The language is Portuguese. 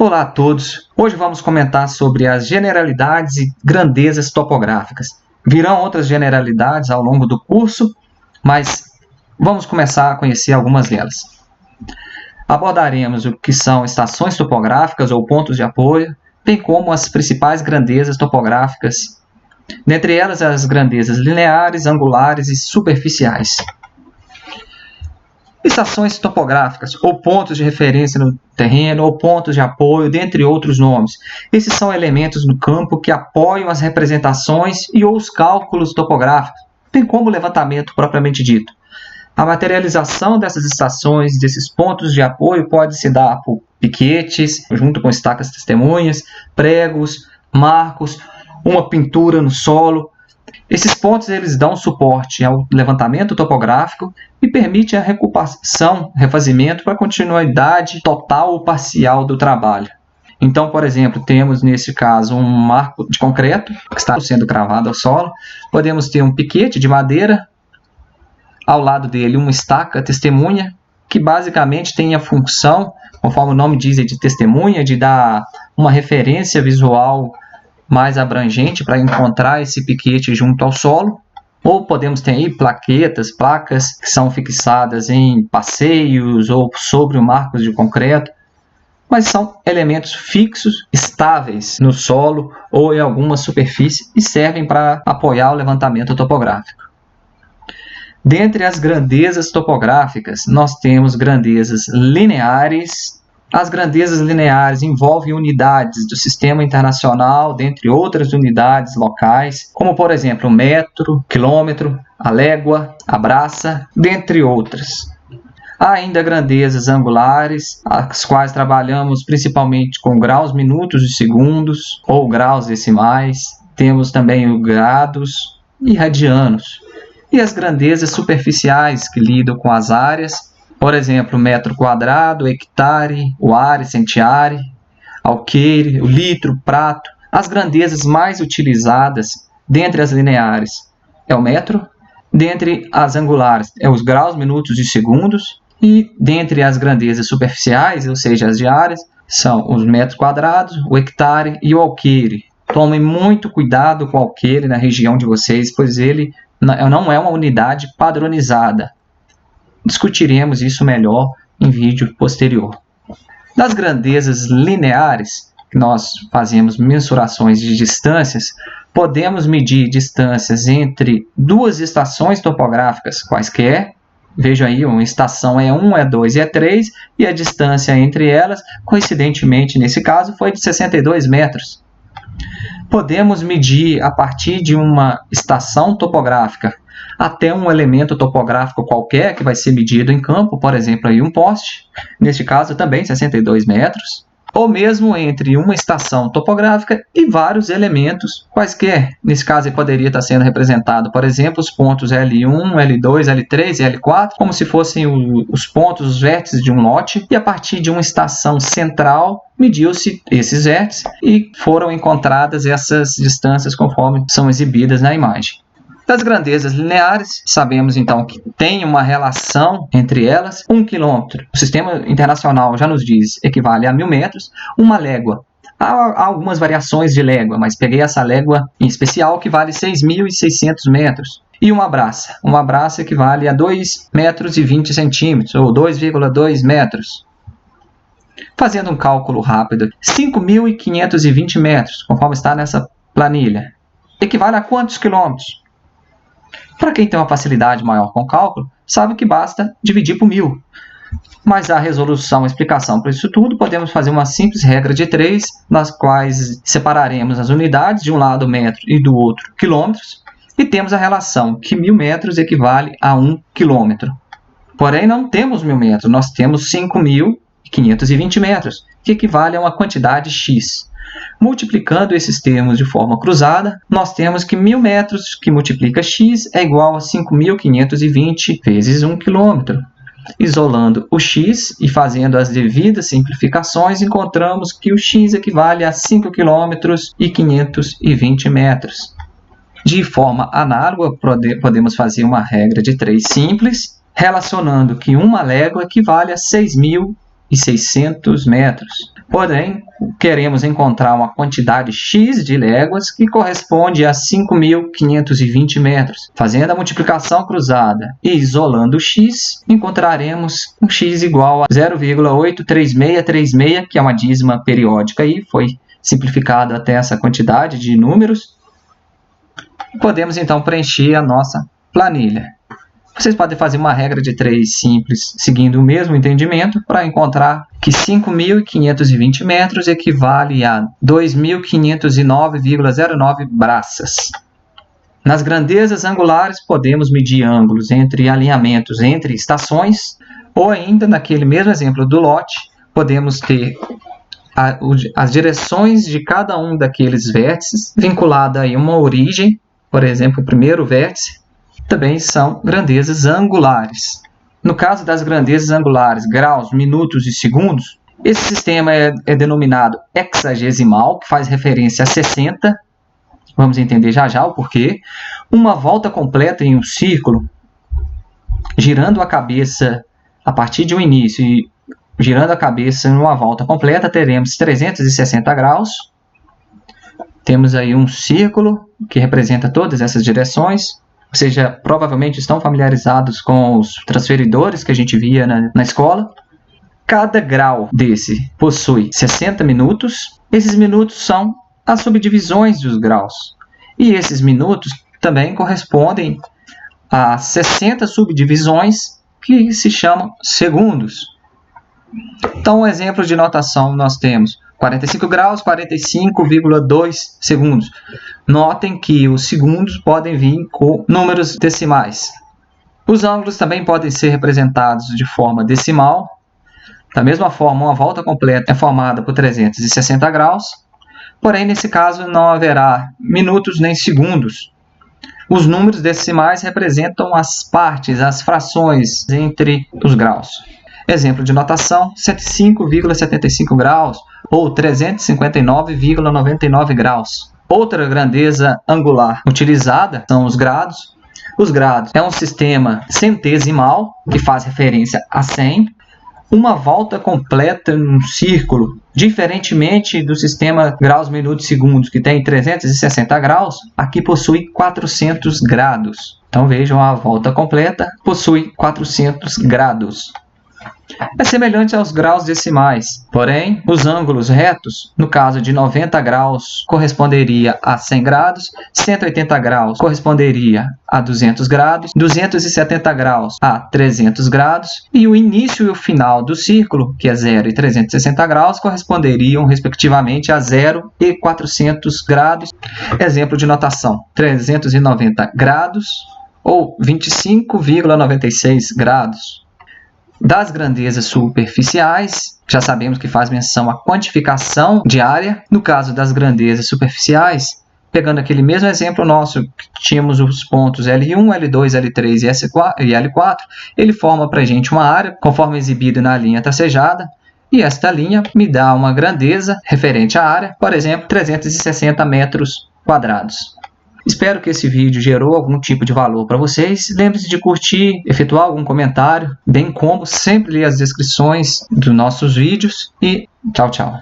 Olá a todos! Hoje vamos comentar sobre as generalidades e grandezas topográficas. Virão outras generalidades ao longo do curso, mas vamos começar a conhecer algumas delas. Abordaremos o que são estações topográficas ou pontos de apoio, bem como as principais grandezas topográficas, dentre elas as grandezas lineares, angulares e superficiais. Estações topográficas, ou pontos de referência no terreno, ou pontos de apoio, dentre outros nomes. Esses são elementos no campo que apoiam as representações e ou os cálculos topográficos, bem como o levantamento propriamente dito. A materialização dessas estações, desses pontos de apoio, pode se dar por piquetes, junto com estacas testemunhas, pregos, marcos, uma pintura no solo. Esses pontos eles dão suporte ao levantamento topográfico e permitem a recuperação, refazimento para a continuidade total ou parcial do trabalho. Então, por exemplo, temos nesse caso um marco de concreto que está sendo cravado ao solo. Podemos ter um piquete de madeira, ao lado dele uma estaca testemunha, que basicamente tem a função, conforme o nome diz, de testemunha, de dar uma referência visual mais abrangente para encontrar esse piquete junto ao solo. Ou podemos ter aí placas que são fixadas em passeios ou sobre o marco de concreto, mas são elementos fixos, estáveis no solo ou em alguma superfície e servem para apoiar o levantamento topográfico. Dentre as grandezas topográficas, nós temos grandezas lineares. As grandezas lineares envolvem unidades do sistema internacional, dentre outras unidades locais, como por exemplo o metro, quilômetro, a légua, a braça, dentre outras. Há ainda grandezas angulares, as quais trabalhamos principalmente com graus, minutos e segundos, ou graus decimais. Temos também os grados e radianos. E as grandezas superficiais, que lidam com as áreas, por exemplo, metro quadrado, hectare, o are, centiare, alqueire, o litro, prato. As grandezas mais utilizadas dentre as lineares é o metro, dentre as angulares é os graus, minutos e segundos, e dentre as grandezas superficiais, ou seja, as diárias, são os metros quadrados, o hectare e o alqueire. Tomem muito cuidado com o alqueire na região de vocês, pois ele não é uma unidade padronizada. Discutiremos isso melhor em vídeo posterior. Das grandezas lineares, que nós fazemos mensurações de distâncias, podemos medir distâncias entre duas estações topográficas quaisquer. Veja aí, uma estação E1, E2 e E3, e a distância entre elas, coincidentemente nesse caso, foi de 62 metros. Podemos medir a partir de uma estação topográfica até um elemento topográfico qualquer que vai ser medido em campo, por exemplo, aí um poste, neste caso também 62 metros, ou mesmo entre uma estação topográfica e vários elementos quaisquer. Nesse caso, ele poderia estar sendo representado, por exemplo, os pontos L1, L2, L3 e L4, como se fossem os pontos, os vértices de um lote, e a partir de uma estação central, mediu-se esses vértices e foram encontradas essas distâncias conforme são exibidas na imagem. Das grandezas lineares, sabemos então que tem uma relação entre elas. 1 quilômetro, o sistema internacional já nos diz, equivale a 1000 metros. Uma légua, há algumas variações de légua, mas peguei essa légua em especial que vale 6.600 metros. E uma braça equivale a 2 metros e 20 centímetros, ou 2,2 metros. Fazendo um cálculo rápido, 5.520 metros, conforme está nessa planilha, equivale a quantos quilômetros? Para quem tem uma facilidade maior com o cálculo, sabe que basta dividir por 1000. Mas a resolução, a explicação para isso tudo, podemos fazer uma simples regra de 3, nas quais separaremos as unidades, de um lado metro e do outro quilômetros, e temos a relação que 1000 metros equivale a 1 quilômetro. Porém, não temos 1000 metros, nós temos 5.520 metros, que equivale a uma quantidade x. Multiplicando esses termos de forma cruzada, nós temos que 1000 metros que multiplica x é igual a 5.520 vezes 1 quilômetro. Isolando o x e fazendo as devidas simplificações, encontramos que o x equivale a 5 km e 520 metros. De forma análoga, podemos fazer uma regra de 3 simples, relacionando que uma légua equivale a 6.000 2.600 metros. Porém, queremos encontrar uma quantidade X de léguas que corresponde a 5.520 metros. Fazendo a multiplicação cruzada e isolando X, encontraremos um X igual a 0,83636, que é uma dízima periódica e foi simplificado até essa quantidade de números. Podemos então preencher a nossa planilha. Vocês podem fazer uma regra de 3 simples, seguindo o mesmo entendimento, para encontrar que 5.520 metros equivale a 2.509,09 braças. Nas grandezas angulares, podemos medir ângulos entre alinhamentos entre estações, ou ainda, naquele mesmo exemplo do lote, podemos ter as direções de cada um daqueles vértices, vinculada a uma origem, por exemplo, o primeiro vértice, também são grandezas angulares. No caso das grandezas angulares, graus, minutos e segundos, esse sistema é denominado hexagesimal, que faz referência a 60. Vamos entender já já o porquê. Uma volta completa em um círculo, girando a cabeça a partir de um início e girando a cabeça em uma volta completa, teremos 360 graus. Temos aí um círculo que representa todas essas direções. Vocês já provavelmente estão familiarizados com os transferidores que a gente via na escola. Cada grau desse possui 60 minutos. Esses minutos são as subdivisões dos graus. E esses minutos também correspondem a 60 subdivisões que se chamam segundos. Então, um exemplo de notação nós temos 45 graus, 45,2 segundos. Notem que os segundos podem vir com números decimais. Os ângulos também podem ser representados de forma decimal. Da mesma forma, uma volta completa é formada por 360 graus. Porém, nesse caso, não haverá minutos nem segundos. Os números decimais representam as partes, as frações entre os graus. Exemplo de notação, 105,75 graus ou 359,99 graus. Outra grandeza angular utilizada são os grados. Os grados é um sistema centesimal, que faz referência a 100. Uma volta completa num círculo, diferentemente do sistema graus, minutos, segundos, que tem 360 graus, aqui possui 400 graus. Então vejam, a volta completa possui 400 graus. É semelhante aos graus decimais, porém, os ângulos retos, no caso de 90 graus, corresponderia a 100 graus, 180 graus corresponderia a 200 graus, 270 graus a 300 graus, e o início e o final do círculo, que é 0 e 360 graus, corresponderiam respectivamente a 0 e 400 graus. Exemplo de notação, 390 graus ou 25,96 graus. Das grandezas superficiais, já sabemos que faz menção à quantificação de área. No caso das grandezas superficiais, pegando aquele mesmo exemplo nosso, que tínhamos os pontos L1, L2, L3 e L4, ele forma para a gente uma área, conforme exibido na linha tracejada, e esta linha me dá uma grandeza referente à área, por exemplo, 360 metros quadrados. Espero que esse vídeo gerou algum tipo de valor para vocês. Lembre-se de curtir, efetuar algum comentário, bem como sempre ler as descrições dos nossos vídeos. E tchau, tchau.